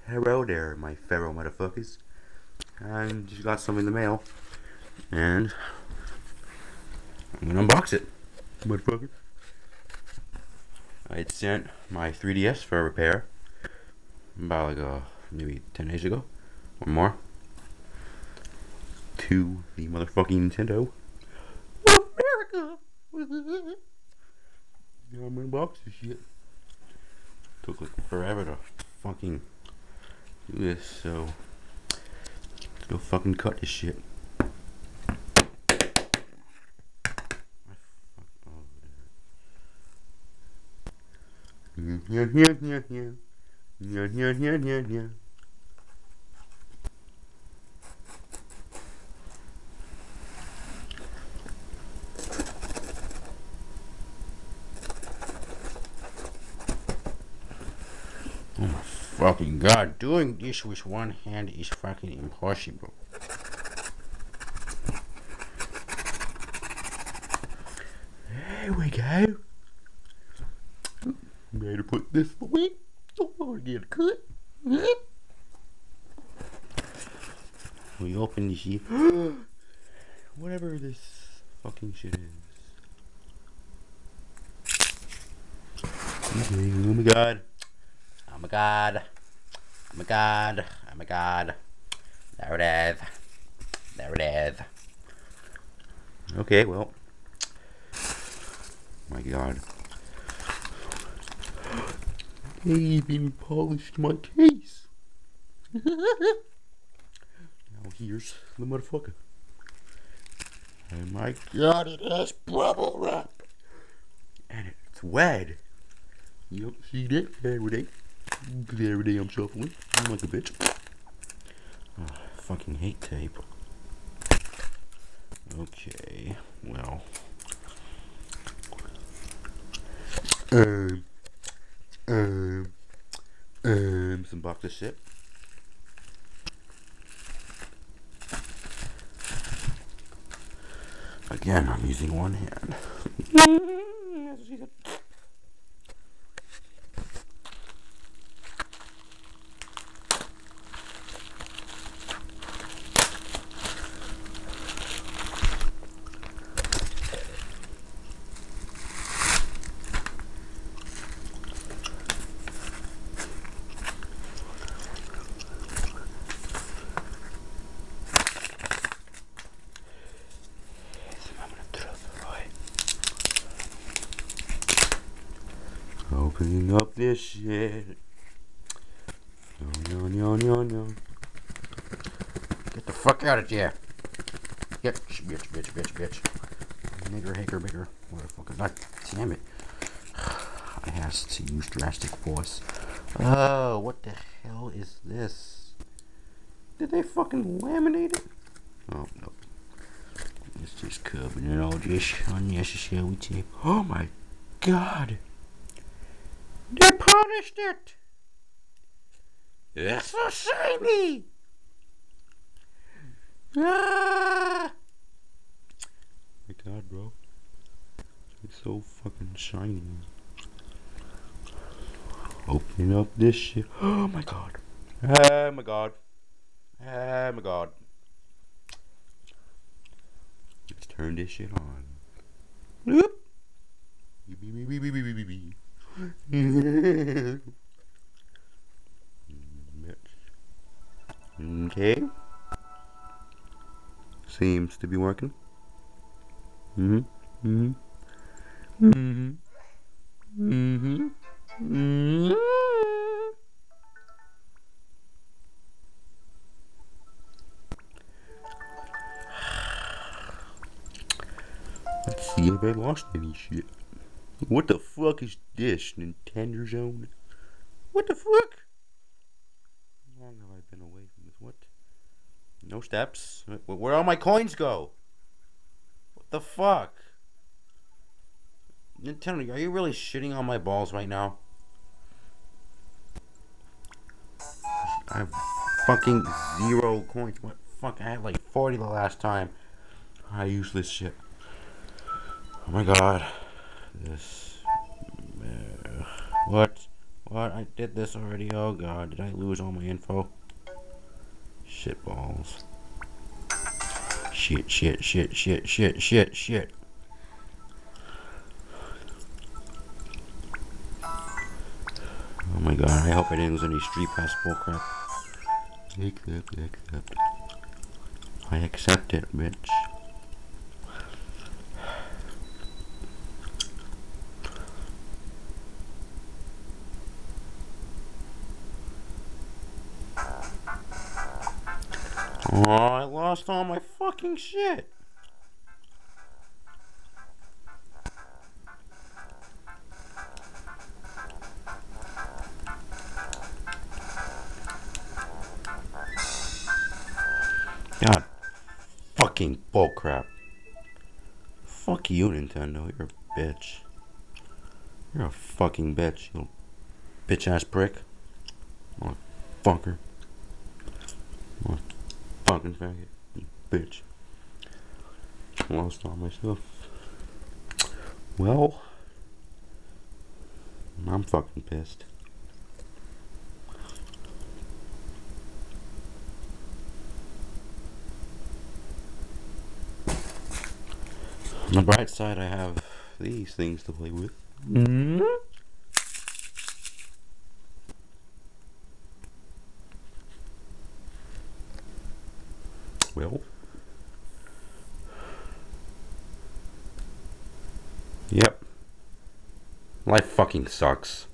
Hello there, my fellow motherfuckers. I just got some in the mail, and I'm gonna unbox it, motherfucker. I had sent my 3DS for a repair about maybe 10 days ago or more to the motherfucking Nintendo of America. Now I'm gonna unbox this shit. Took like forever to fucking do this, so let's go fucking cut this shit. Yeah, yeah, yeah, yeah. Yeah, yeah, yeah, yeah, yeah. Oh my fucking god, doing this with one hand is fucking impossible. There we go. Better put this away. Don't want to get cut. We open this shit. Whatever this fucking shit is. Okay, oh my god. Oh my god. Oh my god. Oh my god. There it is. There it is. Okay, well. My god. They even polished my case. Now here's the motherfucker. Oh my god, it has bubble wrap. And it's wet. You don't see that every day. Every day I'm shuffling. I'm like a bitch. Oh, I fucking hate tape. Okay, well. Some box of shit. Again, I'm using one hand. Opening up this shit. No, no, no, no, no. Get the fuck out of here. Get, bitch. Nigger, haker, bigger. Motherfucker. God damn it. I has to use drastic force. Oh, what the hell is this? Did they fucking laminate it? Oh, no. It's just covering it all this unnecessary tape. Oh my god. They polished it! It's so shiny! Ah! My god, bro. It's so fucking shiny. Opening up this shit. Oh my god. Oh my god. Oh my god. Let's turn this shit on. Whoop. Okay. Seems to be working. Let's see if I lost any shit. What the fuck is this? Nintendo Zone? What the fuck? How long have I been away from this? What? No steps. Where'd all my coins go? What the fuck? Nintendo, are you really shitting on my balls right now? I have fucking 0 coins. What fuck? I had like 40 the last time I used this shit. Oh my god. This. What? But I did this already. Oh god, did I lose all my info? Shit balls. Shit, shit, shit, shit, shit, shit, shit. Oh my god, I hope I didn't lose any street pass bullcrap. Accept. I accept it, bitch. Oh, I lost all my fucking shit. God fucking bullcrap. Fuck you, Nintendo. You're a bitch. You're a fucking bitch, you bitch ass prick. Motherfucker. Motherfucking faggot. You bitch. Lost all my stuff. Well, I'm fucking pissed. On the bright side, I have these things to play with. Mm-hmm. Well, yep. Life fucking sucks.